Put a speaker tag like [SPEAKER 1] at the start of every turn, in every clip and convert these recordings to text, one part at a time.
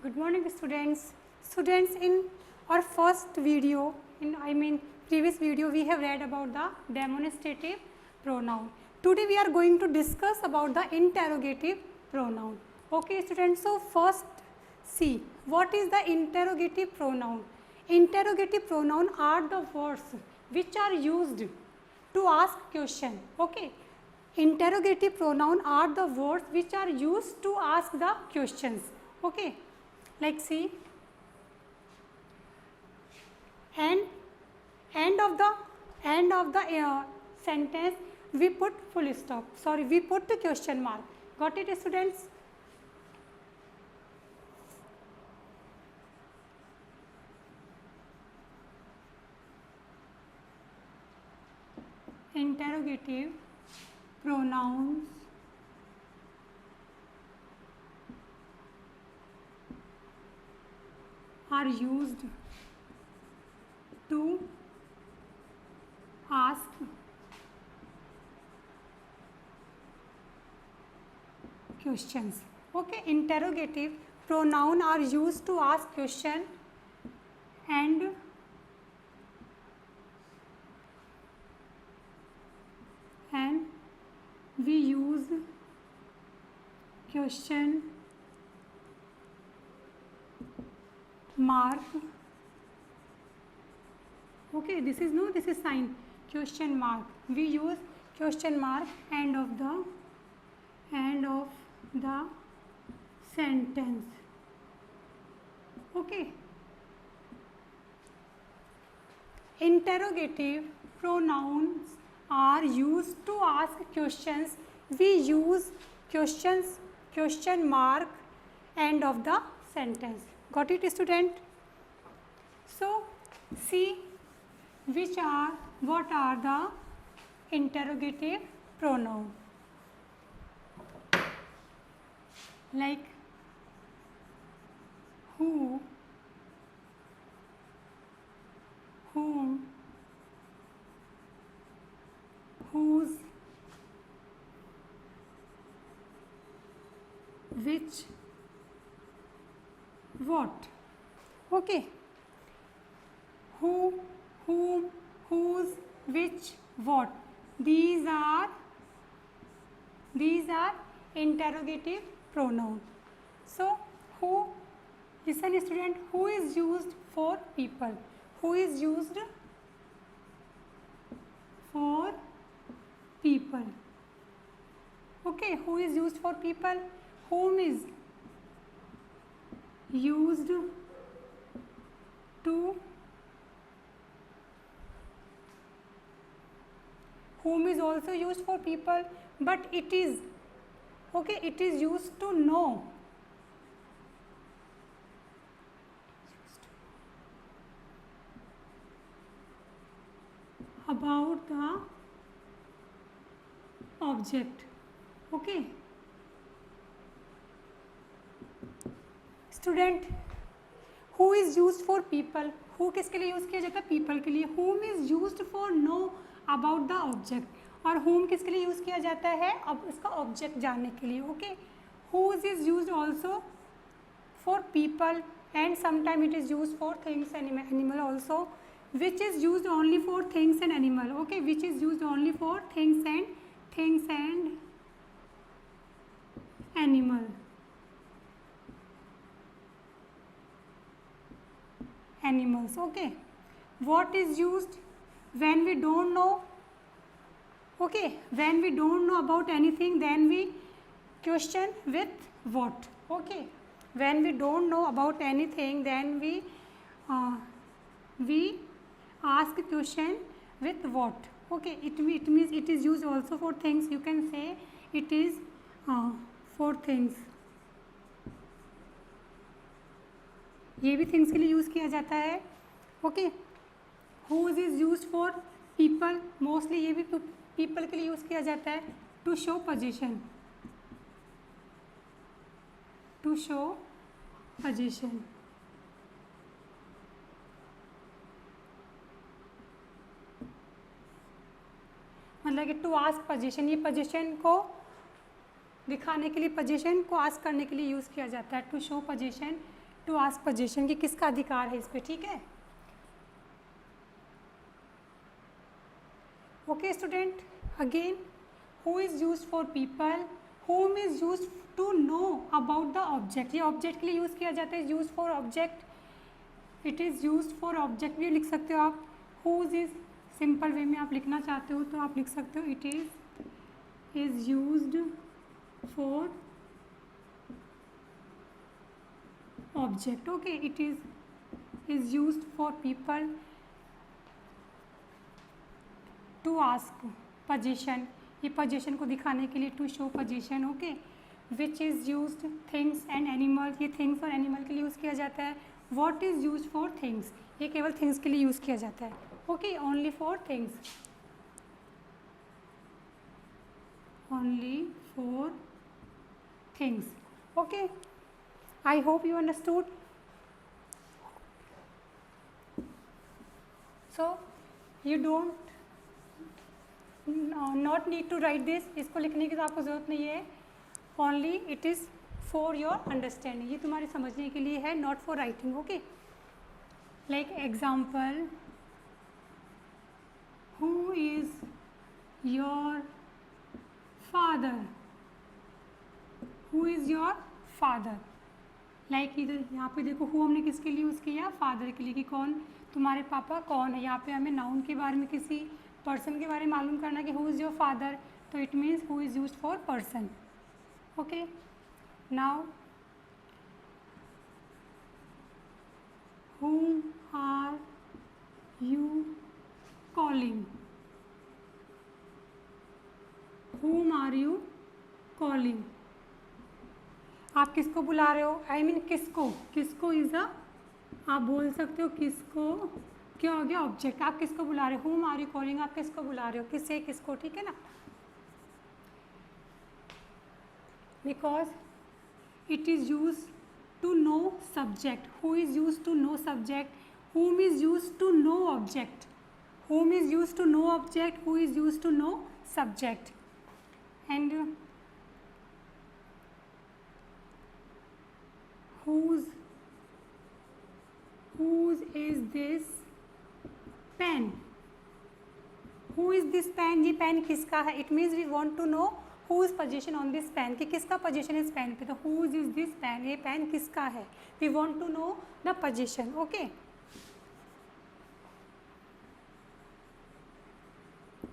[SPEAKER 1] Good morning, students. Students, in our first video, previous video, we have read about the demonstrative pronoun. Today we are going to discuss about the interrogative pronoun. Okay, students. So first, see what is the interrogative pronoun. Interrogative pronoun are the words which are used to ask question. Okay. Interrogative pronoun are the words which are used to ask the questions. Okay. Like see, end of the sentence we put full stop. Sorry, we put the question mark. Got it, students? Interrogative pronouns are used to ask questions. Okay, interrogative pronoun are used to ask question and we use question mark. Okay, this is sign question mark. We use question mark end of the sentence. Okay. Interrogative pronouns are used to ask questions. We use question mark end of the sentence. Got it, student? So see what are the interrogative pronoun. Like who, whom, whose, which, what. Okay. Who, whom, whose, which, what. These are interrogative pronoun. So who, listen student, who is used for people. Who is used for people. Okay, who is used for people. Whom is used to, whom is also used for people, but it is okay, it is used to know. About the object. Okay, student who is use for people. Who किसके लिए use किया जाता है? People के लिए. हुम is used for no about the object. और हुम किसके लिए यूज़ किया जाता है? अब इसका ऑब्जेक्ट जानने के लिए. Okay, whose is used also for people and sometime it is used for things and animal also. Which is used only for things and animal. Okay, which is used only for things and animal. Animals. Okay, what is used when we don't know? Okay, when we don't know about anything, then we question with what. Okay, when we don't know about anything, then we ask question with what. Okay, it means it is used also for things. You can say it is for things. ये भी things के लिए use किया जाता है. Okay, whose is use for people. Mostly ये भी people के लिए यूज़ किया जाता है. To show position. To show position. मतलब कि टू आस्क पोजीशन. ये पोजीशन को दिखाने के लिए, पोजीशन को आस्क करने के लिए यूज़ किया जाता है. To show position to ask position कि किसका अधिकार है इस पे, ठीक है। Okay student, again who is used for people, whom is used to know about the object. ये ऑब्जेक्ट के लिए यूज़ किया जाता है, use for object, it is used for object भी लिख सकते हो आप। हुज इज़ सिंपल वे में आप लिखना चाहते हो तो आप लिख सकते हो it is used for object. Okay, it is used for people to ask position, ये पोजीशन को दिखाने के लिए, to show position. Okay, which is used things and animal, ये थिंग्स और एनिमल के लिए यूज़ किया जाता है। What is used for things, ये केवल थिंग्स के लिए यूज़ किया जाता है। Okay, only for things, only for things. Okay, I hope you understood. So you don't not need to write this, इसको लिखने की तो आपको ज़रूरत नहीं है। Only it is for your understanding, ये तुम्हारे समझने के लिए है, not for writing. Okay, like example, who is your father, who is your father. Like इधर यहाँ पे देखो, हु हमने किसके लिए यूज़ किया, फादर के लिए, कि कौन तुम्हारे पापा कौन है। यहाँ पे हमें नाउन के बारे में, किसी पर्सन के बारे में मालूम करना कि हु इज़ योर फादर, तो it means who is used for person. Okay, now whom are you calling, whom are you calling, आप किसको बुला रहे हो, आई मीन किसको, किसको इज़ अ, आप बोल सकते हो किसको, क्या हो गया ऑब्जेक्ट, आप किसको बुला रहे हो, whom are you calling, आप किसको बुला रहे हो, किससे किसको, ठीक है ना। Because it is use to know subject, who is used to know subject, whom is used to know object, whom is used to know object, who is used to know subject, and whose is this pen, who is this pen, ये pen किसका है, it means we want to know whose position on this pen, कि किसका position है इस pen पे, तो whose is this pen, ये पेन किसका है, we want to know the position. okay,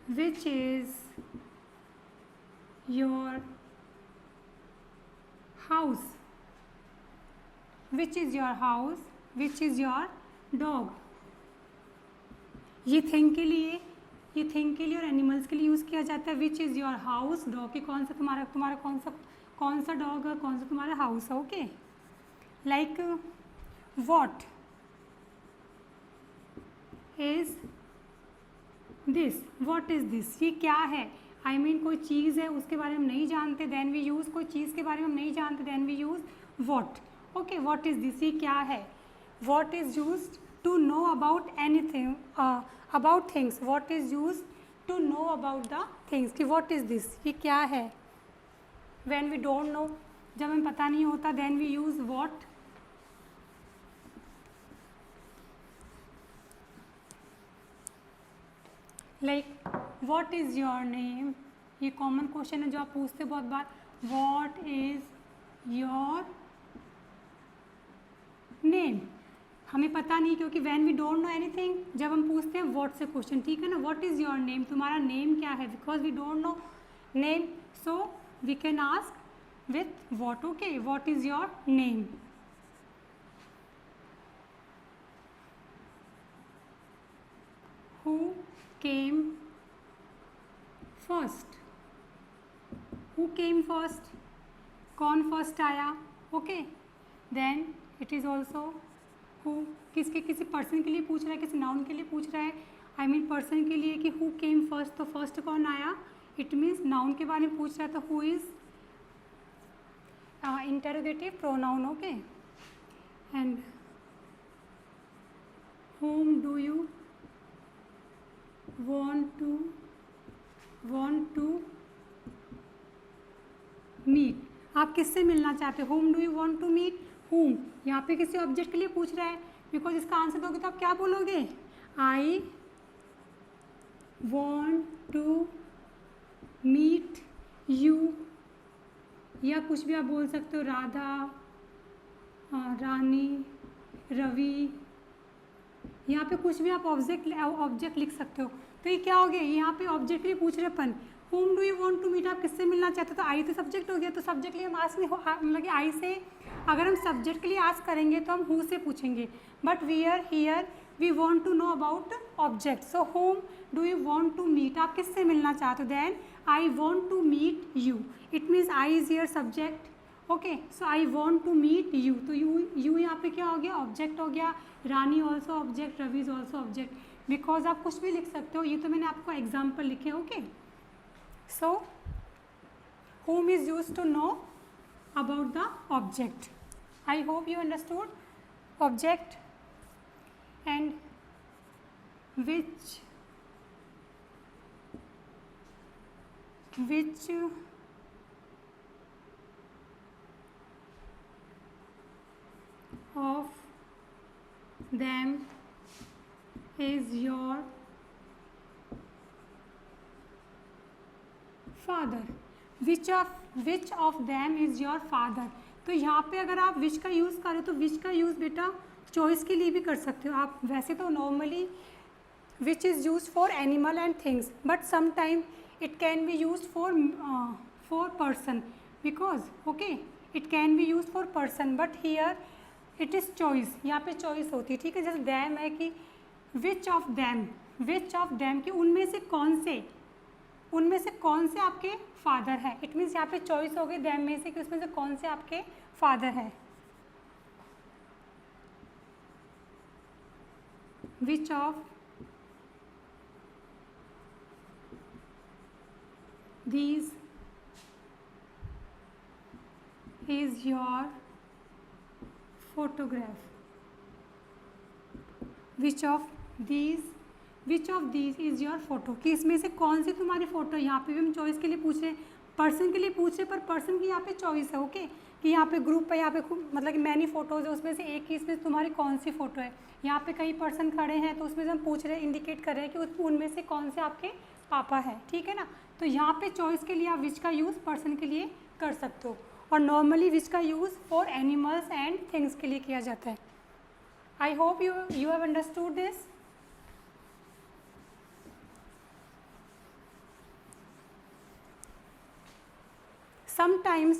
[SPEAKER 1] which is your house, which is your house, which is your dog, ये थिंग के लिए, ये थिंग के लिए और एनिमल्स के लिए यूज़ किया जाता है। Which is your house, dog की कौन सा तुम्हारा कौन सा डॉग है, कौन सा तुम्हारा हाउस है। Okay, like what is this, what is this, ये क्या है, आई मीन कोई चीज़ है उसके बारे में हम नहीं जानते, देन वी यूज़, कोई चीज़ के बारे में हम नहीं जानते, then we use what. Okay, what is this, ये क्या है। What is used to know about anything, about things, what is used to know about the things, कि what is this, ये क्या है। when we don't know, जब हमें पता नहीं होता, then we use what। like what is your name, ये कॉमन क्वेश्चन है जो आप पूछते बहुत बार, what is your name, हमें पता नहीं, क्योंकि when we don't know anything, जब हम पूछते हैं व्हाट से क्वेश्चन, ठीक है ना, व्हाट इज़ योर नेम, तुम्हारा नेम क्या है, because we don't know name, so we can ask with what. Okay, what is your name. Who came first, who came first, कौन फर्स्ट आया। Okay, then it is also who, किसके, किसी person के लिए पूछ रहा है, किसी नाउन के लिए पूछ रहा है, आई मीन पर्सन के लिए कि हु केम फर्स्ट, तो फर्स्ट कौन आया, इट मीन्स नाउन के बारे में पूछ रहा है, तो who is interrogative pronoun. Okay, and whom do you want to meet, आप किससे मिलना चाहते हो, whom do you want to meet, whom, यहाँ पे किसी ऑब्जेक्ट के लिए पूछ रहा है, बिकॉज इसका आंसर दोगे तो आप क्या बोलोगे, I want to meet you, या कुछ भी आप बोल सकते हो, राधा, रानी, रवि, यहाँ पे कुछ भी आप ऑब्जेक्ट लिख सकते हो। तो ये क्या हो गया, यहाँ पे ऑब्जेक्ट के लिए पूछ रहे अपन, whom do you want to meet, आप किससे मिलना चाहते हो, तो आई तो सब्जेक्ट हो गया, तो सब्जेक्ट के लिए हम आस्क नहीं मतलब कि आई से अगर हम सब्जेक्ट के लिए आस्क करेंगे तो हम हु से पूछेंगे, but here we want to know about object, so whom do you want to meet, आप किससे मिलना चाहते हो, then I want to meet you, it means I is your subject, okay, so I want to meet you, तो you यहाँ पे क्या हो गया, ऑब्जेक्ट हो गया, Rani also object, Ravi is also object, because आप कुछ भी लिख सकते हो, ये तो मैंने आपको एग्जाम्पल लिखे, okay. So, whom is used to know about the object. I hope you understood object and which of them is your father, which of them is your father, तो यहाँ पे अगर आप विच का यूज़ करें तो विच का यूज़ बेटा चॉइस के लिए भी कर सकते हो आप, वैसे तो normally which is use for animal and things, but sometime it can be use for person, because okay it can be use for person, but here it is choice, यहाँ पे चॉइस होती है, ठीक है। जैसे दैम है कि which of them कि उनमें से कौन से आपके फादर है, इट मीन्स यहाँ पे चॉइस हो गई दैम में से कि उसमें से कौन से आपके फादर है, which of these is your photograph, which of these is your photo, कि इसमें से कौन सी तुम्हारी फ़ोटो, यहाँ पे भी हम चॉइस के लिए पूछ रहे हैं, पर्सन के लिए पूछ रहे हैं, पर पर्सन की यहाँ पे चॉइस है, ओके, कि यहाँ पे ग्रुप है, यहाँ पे मतलब कि मैनी फ़ोटोज़ है, उसमें से एक ही इसमें तुम्हारी कौन सी फ़ोटो है, यहाँ पे कई पर्सन खड़े हैं तो उसमें से हम पूछ रहे हैं, इंडिकेट कर रहे हैं कि उनमें से कौन से आपके पापा है, ठीक है ना। तो यहाँ पे चॉइस के लिए आप विच का यूज़ पर्सन के लिए कर सकते हो, और नॉर्मली विच का use for animals and things के लिए किया जाता है। आई hope you have understood this. Sometimes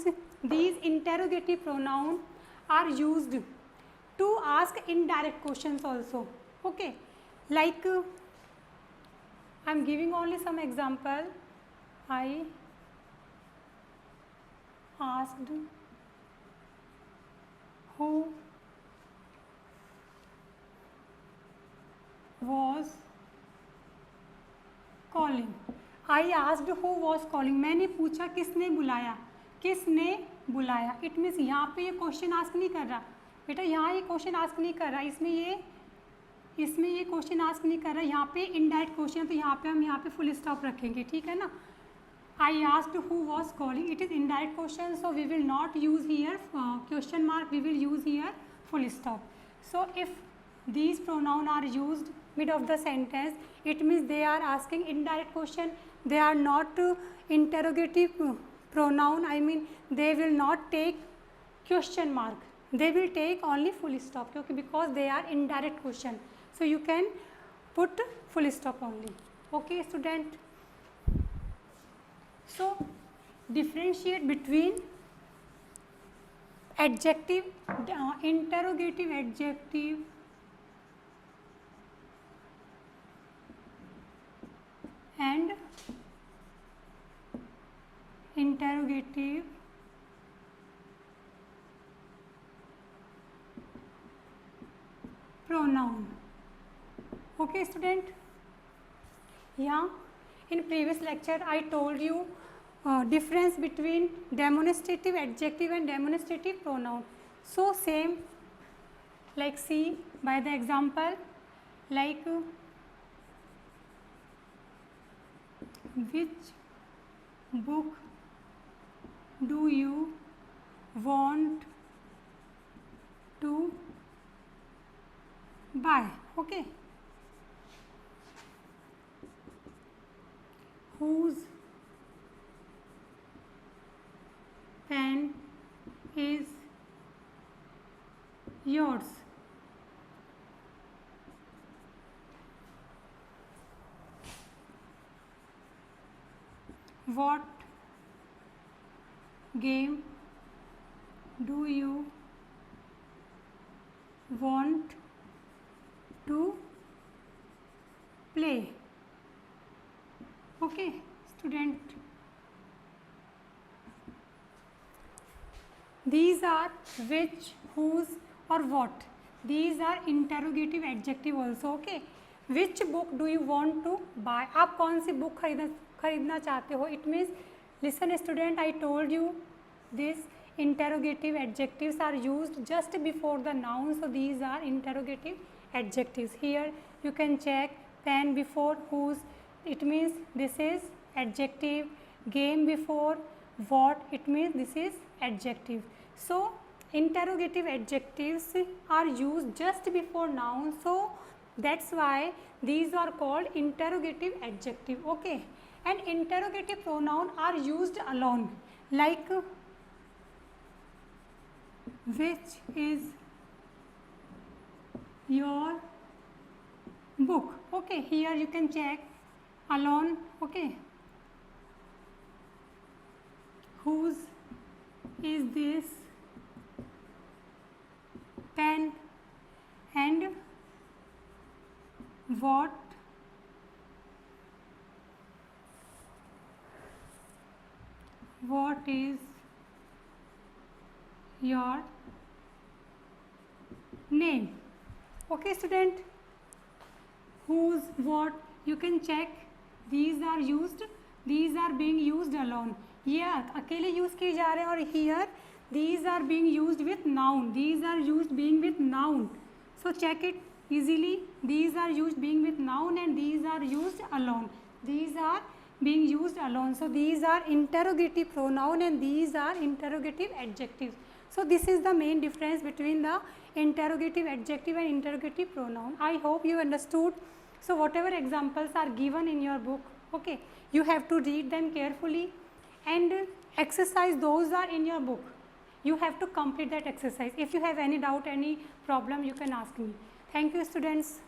[SPEAKER 1] these interrogative pronouns are used to ask indirect questions also, okay, like I am giving only some example. I asked who was calling, I asked who was calling, मैंने पूछा किसने बुलाया, it means यहाँ पे ये question ask नहीं कर रहा बेटा, यहाँ ये क्वेश्चन आस्क नहीं कर रहा, इसमें ये क्वेश्चन आस्क नहीं कर रहा, यहाँ पे इनडायरेक्ट क्वेश्चन, तो यहाँ पे हम यहाँ पे फुल स्टॉप रखेंगे, ठीक है ना। I asked who was calling, it is indirect question, so we will not use here question mark, we will use here full stop. So if these pronoun are used mid of the sentence, it means they are asking indirect question, they are not interrogative pronoun, I mean they will not take question mark, they will take only full stop, okay, because they are indirect question, so you can put full stop only, okay student. So differentiate between adjective, interrogative adjective and interrogative pronoun, okay student. Yeah, in previous lecture I told you difference between demonstrative adjective and demonstrative pronoun. So same, like see by the example, like which book do you want to buy. Okay. Whose pen is yours? What game do you want to play? Okay, student. These are which, whose or what. These are interrogative adjective also. Okay. Which book do you want to buy? आप कौन सी book खरीदना चाहते हो? It means, listen student, I told you this interrogative adjectives are used just before the noun. So these are interrogative adjectives. Here you can check pen before whose, it means this is adjective. Game before what, it means this is adjective. So interrogative adjectives are used just before noun. So that's why these are called interrogative adjective. Okay. And interrogative pronoun are used alone, like which is your book. Okay, here you can check alone. Okay, whose is this pen, and what is your name? Okay student, whose, what, you can check. These are used, these are being used alone. ये अकेले use किए जा रहे हैं. और here these are being used with noun. These are used being with noun. So check it easily. These are used being with noun and these are used alone. These are being used alone. So these are interrogative pronoun and these are interrogative adjectives. So this is the main difference between the interrogative adjective and interrogative pronoun. I hope you understood. So whatever examples are given in your book, okay, you have to read them carefully and exercise those are in your book. You have to complete that exercise. If you have any doubt, any problem, you can ask me. Thank you students.